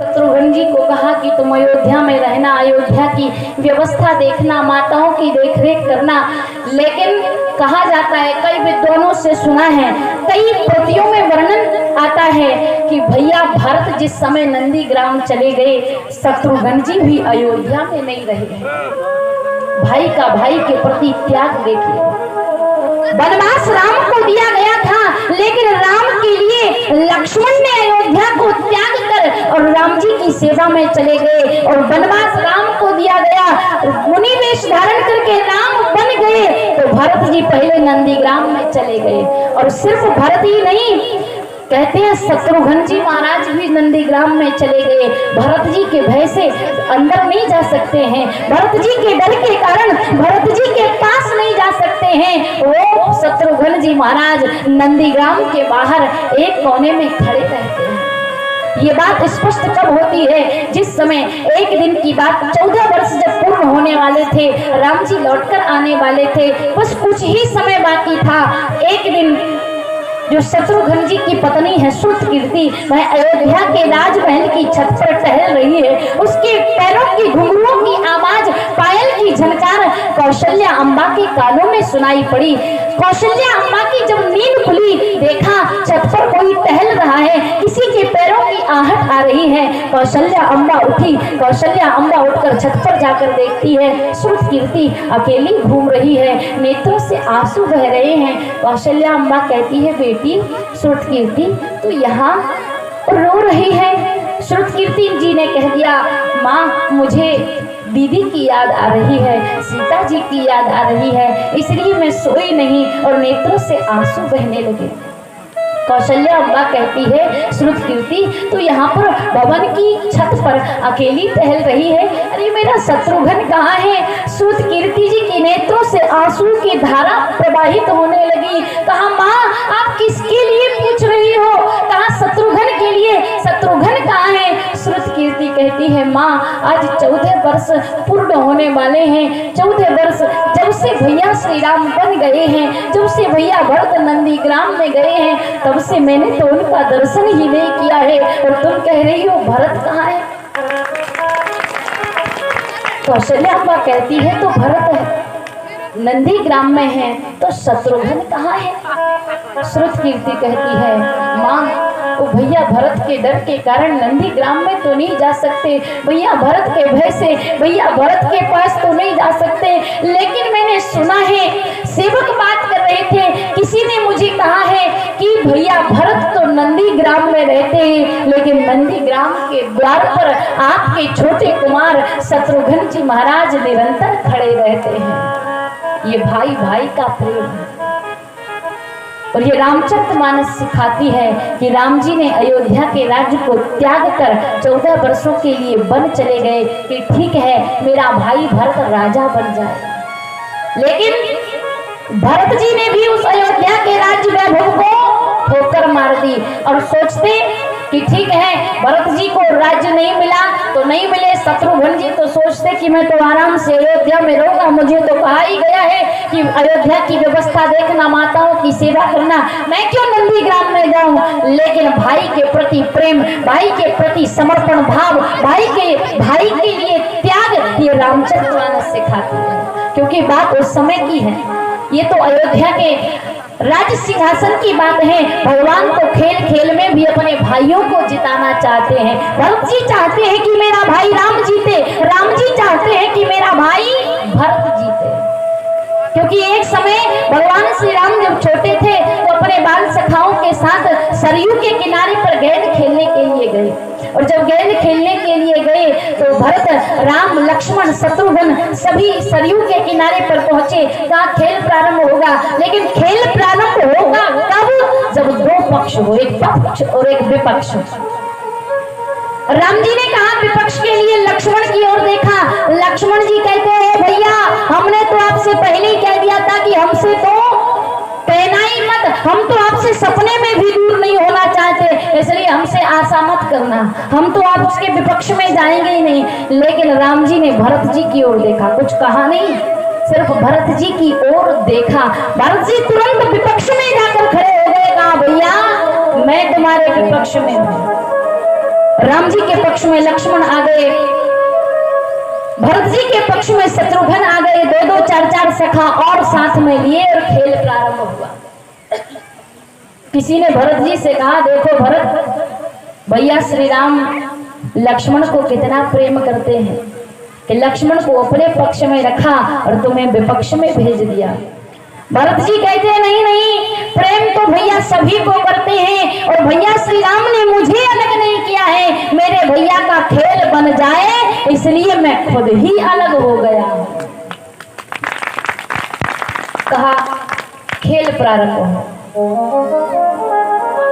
शत्रुघ्न जी को कहा कि तुम अयोध्या में रहना, अयोध्या की व्यवस्था देखना, माताओं की देखरेख करना। लेकिन कहा जाता है, कई विद्वानों से सुना है, कई कृतियों में वर्णन आता है कि भैया भरत जिस समय नंदीग्राम चले गए, शत्रुघ्न जी भी अयोध्या में नहीं रहे। भाई का भाई के प्रति त्याग देखिए। वनवास राम को दिया गया था, लेकिन राम के लिए लक्ष्मण ने अयोध्या को त्याग कर और राम जी की सेवा में चले गए। और वनवास राम को दिया गया, मुनि वेश धारण करके राम बन गए, तो भरत जी पहले नंदीग्राम में चले गए। और सिर्फ भरत ही नहीं, कहते हैं शत्रुघ्न जी महाराज भी नंदीग्राम में चले गए। भरत जी के भय से अंदर नहीं जा सकते हैं, भरत जी के डर के कारण भरत जी के पास नहीं जा सकते हैं। वो शत्रुघ्न जी महाराज नंदीग्राम के बाहर एक कोने में खड़े रहते हैं। ये बात स्पष्ट कब होती है, जिस समय एक दिन की बात, 14 वर्ष जब पूर्ण होने वाले थे, राम जी लौटकर आने वाले थे, बस कुछ ही समय बाकी था। एक दिन जो शत्रुघ्न जी की पत्नी है श्रुतकीर्ति, वह अयोध्या के राजमहल की छत पर टहल रही है। उसके पैरों की घुंघरुओं की आवाज, पायल की झनकार कौशल्या अम्बा के कानों में सुनाई पड़ी। कौशल्या अम्बा की जब नींद खुली, देखा छत पर कोई टहल रहा है, किसी के पैरों की आहट आ रही है। कौशल्या अम्बा उठी, कौशल्या अम्बा उठकर छत पर जाकर देखती है, श्रुतकीर्ति अकेली घूम रही है, नेत्रों से आंसू बह रहे हैं। कौशल्या अम्बा कहती है, बेटी श्रुतकीर्ति तू यहाँ रो रही है। श्रुतकीर्ति जी ने कह दिया, माँ मुझे दीदी की याद आ रही है, सीता जी की याद आ रही है, इसलिए मैं सोई नहीं, और नेत्रों से आंसू बहने लगे। कौशल्या अम्बा कहती है, श्रुतकीर्ति तू यहाँ पर भवन की छत पर अकेली टहल रही है, अरे मेरा शत्रुघ्न कहाँ है। श्रुतकीर्ति जी के नेत्रों से आंसू की धारा प्रवाहित होने लगी। कहा, माँ आप किसके लिए पूछ रही हो, कहा शत्रुघ्न के लिए, शत्रुघ्न कहाँ है। श्रुतकीर्ति कहती है, माँ आज 14 वर्ष पूर्ण होने वाले हैं। 14 वर्ष जब से भैया श्री राम बन गए हैं, जब से भैया भरत नंदीग्राम में गए हैं, तब से मैंने तो उनका दर्शन ही नहीं किया है, और तुम कह रही हो भरत कहाँ है। कौशल्या अम्बा कहती है, तो भरत है नंदीग्राम में है, तो शत्रुघ्न कहाँ है। श्रुतकीर्ति कहती है, माँ वो भैया भरत के डर के कारण नंदीग्राम में तो नहीं जा सकते, भैया भरत के भय से भैया भरत के पास तो नहीं जा सकते, लेकिन मैंने सुना है, सेवक बात कर रहे थे, किसी ने मुझे कहा है कि भैया भरत तो नंदीग्राम में रहते हैं, लेकिन नंदीग्राम के द्वार पर आपके छोटे कुमार शत्रुघ्न जी महाराज निरंतर खड़े रहते हैं। ये भाई भाई का प्रेम है। और ये रामचरितमानस सिखाती है कि राम जी ने अयोध्या के राज्य को त्याग कर 14 वर्षों के लिए वन चले गए कि ठीक है मेरा भाई भरत राजा बन जाए। लेकिन भरत जी ने भी उस अयोध्या के राज्य वैभव को ठोकर मार दी और सोचते कि ठीक है भरत जी को राज्य नहीं मिला तो नहीं मिले, शत्रुघ्न जी तो सोचते कि मैं तो आराम से अयोध्या में रहूंगा, मुझे तो कहा ही गया है कि अयोध्या की व्यवस्था देखना, माताओं की सेवा करना, मैं क्यों नंदीग्राम में जाऊं। लेकिन भाई के प्रति प्रेम, भाई के प्रति समर्पण भाव, भाई के लिए त्याग, ये रामचरितमानस सिखाती है। क्योंकि बात उस समय की है, ये तो अयोध्या के राज सिंहासन की बात है। भगवान तो खेल खेल में भी अपने भाइयों को जिताना चाहते हैं। भरत जी चाहते हैं कि मेरा भाई राम जीते, राम जी चाहते हैं कि मेरा भाई भरत जीते। क्योंकि एक समय भगवान श्री राम जब छोटे थे तो अपने बाल सखाओं के साथ सरयू के किनारे पर गेंद खेलने के लिए गए, और जब गेंद खेलने के लिए गए तो भरत, राम, लक्ष्मण, शत्रुघ्न सभी सरयू के किनारे पर पहुंचे। कहा खेल प्रारंभ होगा, लेकिन खेल प्रारंभ होगा कब, जब दो पक्ष हो, एक पक्ष और एक विपक्ष। राम जी ने कहा विपक्ष के लिए लक्ष्मण की ओर देखा, लक्ष्मण जी कहते हैं भैया हमने तो आपसे पहले ही कह दिया था कि हमसे तो कहना ही मत, हम तो आपसे सपने में भी दूर नहीं होना चाहते, इसलिए हमसे आशा मत करना, हम तो आप उसके विपक्ष में जाएंगे ही नहीं। लेकिन राम जी ने भरत जी की ओर देखा, कुछ कहा नहीं, सिर्फ भरत जी की ओर देखा। भरत जी तुरंत विपक्ष में जाकर खड़े हो गए, कहा भैया मैं तुम्हारे विपक्ष में हूँ। राम जी के पक्ष में लक्ष्मण आ गए, भरत जी के पक्ष में शत्रुघ्न आ गए, दो दो चार चार सखा और साथ में लिए और खेल प्रारंभ हुआ। किसी ने भरत जी से कहा, देखो भरत भैया श्री राम लक्ष्मण को कितना प्रेम करते हैं कि लक्ष्मण को अपने पक्ष में रखा और तुम्हें विपक्ष में भेज दिया। भरत जी कहते हैं, नहीं नहीं, प्रेम तो भैया सभी को करते हैं और भैया श्री राम ने मुझे अलग नहीं किया है, मेरे भैया का खेल बन जाए इसलिए मैं खुद ही अलग हो गया। कहा खेल प्रारंभ हो।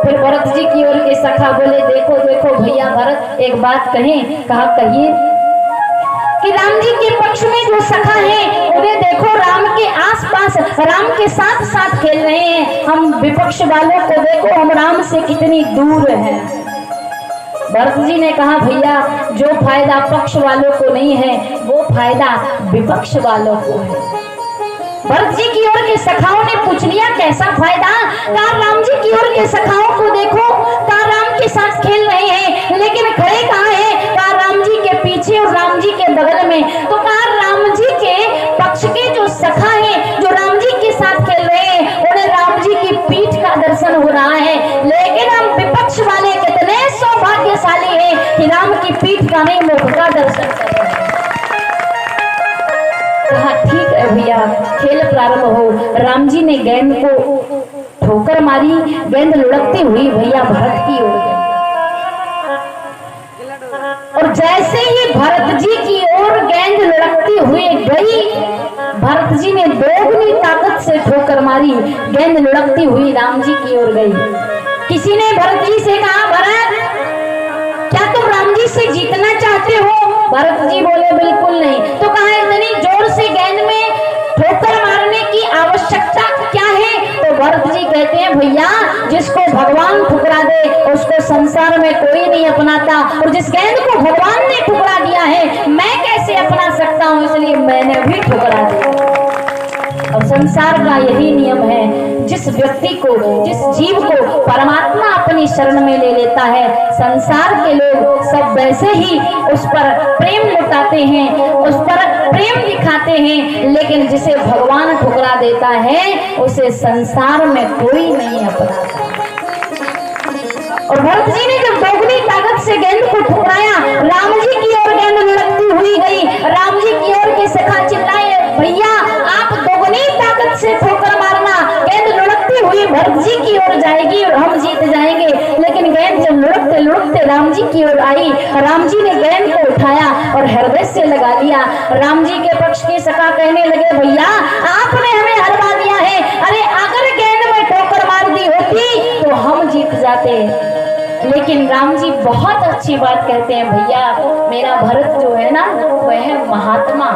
फिर भरत जी की ओर के सखा बोले, देखो देखो भैया भरत एक बात कहें। कहा कहिए। कि राम जी के पक्ष में जो सखा है उन्हें देखो राम के आसपास राम के साथ साथ खेल रहे हैं, हम विपक्ष वालों को देखो हम राम से कितनी दूर हैं। भरत जी ने कहा, भैया जो फायदा पक्ष वालों को नहीं है वो फायदा विपक्ष वालों को है। भरत जी की ओर के सखाओं ने पूछ लिया, कैसा फायदा? कहा राम जी की ओर के सखाओं को देखो, कहा राम के साथ खेल रहे हैं लेकिन खड़े कहाँ हैं? कहा राम जी के पीछे और राम जी के बगल में। तो कहा राम जी के पक्ष के जो सखा हैं जो राम जी के साथ खेल रहे हैं उन्हें राम जी की पीठ का दर्शन हो रहा है, लेकिन हम विपक्ष वाले कितने सौभाग्यशाली हैं कि राम की पीठ का नहीं मुख का दर्शन कर रहे हैं। कहा ठीक है भैया खेल प्रारंभ हो। राम जी ने गेंद को ठोकर मारी, गेंद लुढ़कती हुई भैया भरत की ओर गई और जैसे ही भरत जी की ओर गेंद लुढ़कती हुई गई, भरत जी ने दोगुनी ताकत से ठोकर मारी, गेंद लुढ़कती हुई राम जी की ओर गई। किसी ने भरत जी से कहा, भरत क्या तुम राम जी से जीतना चाहते हो? भरत जी बोले बिल्कुल नहीं। तो कहा इतनी जोर से गेंद में ठोकर मारने की आवश्यकता क्या है? तो भरत जी कहते हैं, भैया जिसको भगवान ठुकरा दे उसको संसार में कोई नहीं अपनाता, और जिस गेंद को भगवान ने ठुकरा दिया है मैं कैसे अपना सकता हूँ, इसलिए मैंने भी ठुकरा दिया। और संसार का यही नियम है, जिस व्यक्ति को जिस जीव को परमात्मा अपनी शरण में ले लेता है, संसार के लोग सब वैसे ही उस पर प्रेम लुटाते हैं, उस पर प्रेम दिखाते हैं, लेकिन जिसे भगवान ठुकरा देता है उसे संसार में कोई नहीं अपनाता। और भरत जी ने जब दोगुनी ताकत से गेंद को ठुकराया, राम जी की ओर गेंद लुढ़कती हुई गई। राम जी की ओर के सखा चिल्लाए, भैया आप दोगुनी ताकत से ठोकर मारना, गेंद लुढ़कती हुई भरत जी की ओर जाएगी और हम जीत जाएंगे। लेकिन गेंद जब लुढ़कते लुढ़कते राम जी की ओर आई, राम जी ने गेंद को उठाया और हृदय से लगा लिया। राम जी के पक्ष के सखा कहने लगे, भैया आपने हमें हरवा दिया है, अरे अगर गेंद में ठोकर मार दी होती तो हम जीत जाते। लेकिन राम जी बहुत अच्छी बात कहते हैं, भैया मेरा भरत जो है ना वह है महात्मा,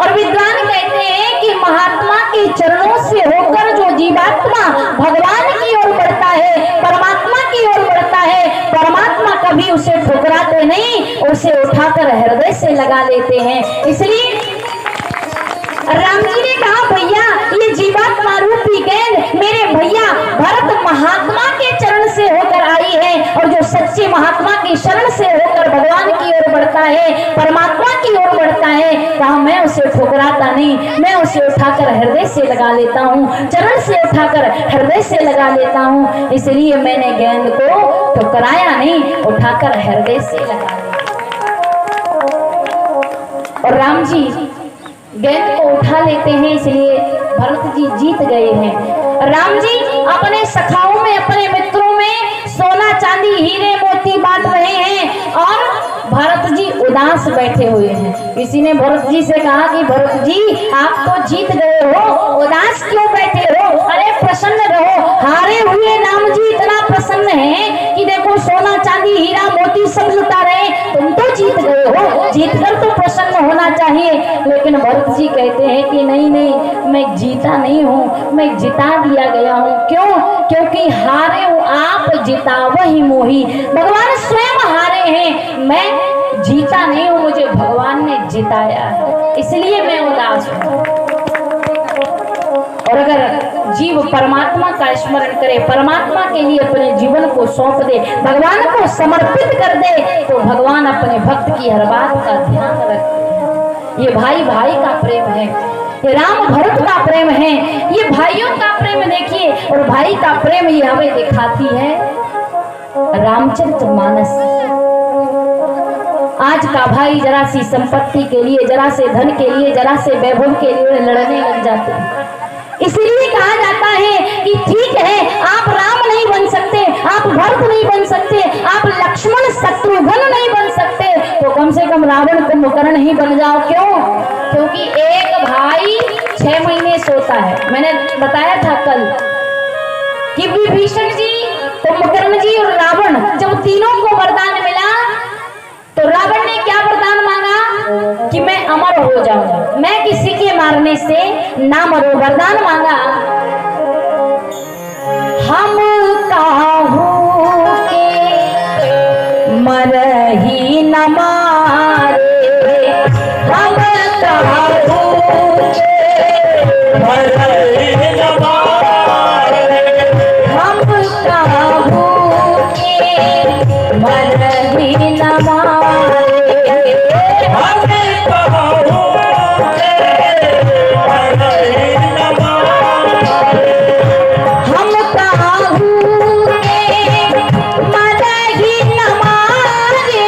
और विद्वान कहते हैं कि महात्मा के चरणों से होकर जो जीवात्मा भगवान की ओर बढ़ता है, परमात्मा की ओर बढ़ता है, परमात्मा कभी उसे ठुकराते नहीं, उसे उठाकर हृदय से लगा लेते हैं। इसलिए राम जी ने कहा, भैया ये जीवात्मा रूपी गेंद मेरे भैया भरत महात्मा के चरण से होकर आई है, और जो सच्चे महात्मा की शरण से होकर भगवान की ओर बढ़ता है, परमात्मा की ओर बढ़ता है, कहा मैं उसे ठुकराता नहीं, मैं उसे उठाकर हृदय से लगा लेता हूँ, चरण से उठाकर हृदय से लगा लेता हूँ। इसलिए मैंने गेंद को ठुकराया नहीं, उठाकर हृदय से लगा लिया। और राम जी गेंद को उठा लेते हैं, इसलिए भरत जी जीत गए हैं। राम जी अपने सखाओं में अपने मित्रों में सोना चांदी हीरे मोती बांट रहे हैं और भरत जी उदास बैठे हुए हैं। किसी ने भरत जी से कहा कि भरत जी आप तो जीत गए हो, उदास क्यों बैठे हो? अरे प्रसन्न रहो, हारे हुए राम जी इतना प्रसन्न हैं कि देखो सोना चांदी हीरा मोती सब लुटा रहे, तुम तो जीत गए हो, जीतकर तो प्रसन्न होना चाहिए। लेकिन भरत जी कहते हैं कि नहीं नहीं, मैं जीता नहीं हूँ, मैं जिता दिया गया हूँ। क्यों? क्योंकि हारे हो आप, जितावहि मोहि, भगवान स्वयं हारे हैं, मैं जीता नहीं हूँ, मुझे भगवान ने जिताया है, इसलिए मैं उदास हूँ। और अगर जीव जीव परमात्मा का स्मरण करे, परमात्मा के लिए अपने जीवन को सौंप दे, भगवान को समर्पित कर दे, तो भगवान अपने भक्त की हर बात का ध्यान रखते हैं। ये भाई भाई का प्रेम है, ये राम भरत का प्रेम है, ये भाइयों का प्रेम देखिए। और भाई का प्रेम ये हमें दिखाती है रामचरितमानस। आज का भाई जरा सी संपत्ति के लिए, जरा से धन के लिए, जरा से वैभव के लिए लड़ने लग जाते हैं। इसलिए कहा जाता है कि ठीक है, आप राम नहीं बन सकते, आप भरत नहीं बन सकते, आप लक्ष्मण शत्रुघ्न नहीं बन सकते, तो कम से कम रावण कुंभकर्ण ही बन जाओ। क्यों? क्योंकि एक भाई 6 महीने सोता है। मैंने बताया था कल कि विभीषण जी, कुंभकर्ण जी और रावण, जब तीनों को वरदान मिला तो रावण ने क्या वरदान मांगा कि मैं अमर हो जाऊंगा, मैं किसी के मारने से ना मरूं। वरदान मांगा, हम काहू के मरही न मारे, हम काहू के मरही न मारे, हम काहू के मरही न मारे, हम काहू के मरही न मारे, हम काहू के मरही न मारे, हम काहू के मरही न मारे, बानर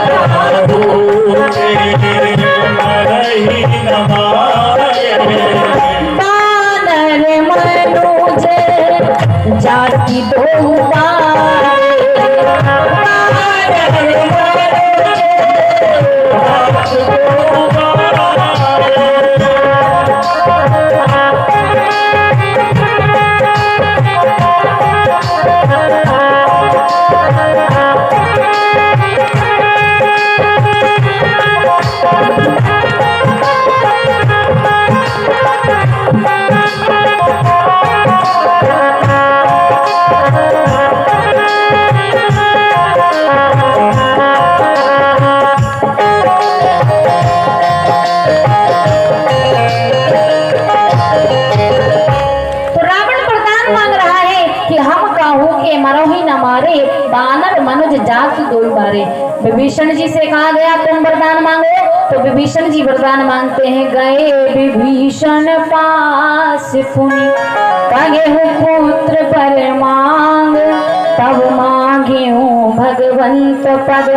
मनुज जाति दो बारे, बानर मनुज जाति दो बारे। बानर मनुज जाति दो बारे। विभीषण जी से कहा गया तुम वरदान मांगो, तो विभीषण जी वरदान मांगते हैं। गए विभीषण पास पुनि कहे पुत्र पर मांग, तब मांगे हूँ भगवंत पद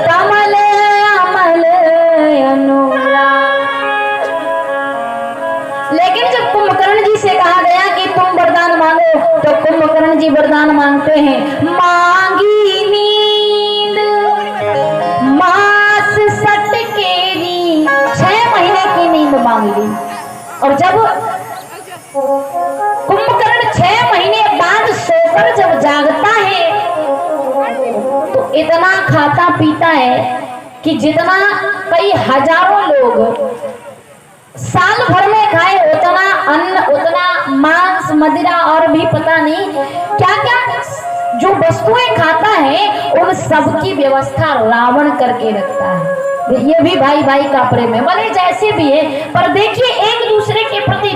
कमल अमल अनुराग। लेकिन जब कुंभकर्ण जी से कहा गया कि तुम वरदान मांगो, तो कुंभकर्ण जी वरदान मांगते हैं, मांगी नींद मास सटकेरी। 6 महीने की नींद मांग ली। और जब कुंभकर्ण 6 महीने बाद सोकर जब जागता है तो इतना खाता पीता है कि जितना कई हजारों लोग साल भर में खाए उतना अन्न, उतना मांस, मदिरा और भी पता नहीं क्या क्या जो वस्तुएं खाता है, उन सब की व्यवस्था रावण करके रखता है। ये भी भाई भाई का प्रेम है, भले जैसे भी है, पर देखिए एक दूसरे के प्रति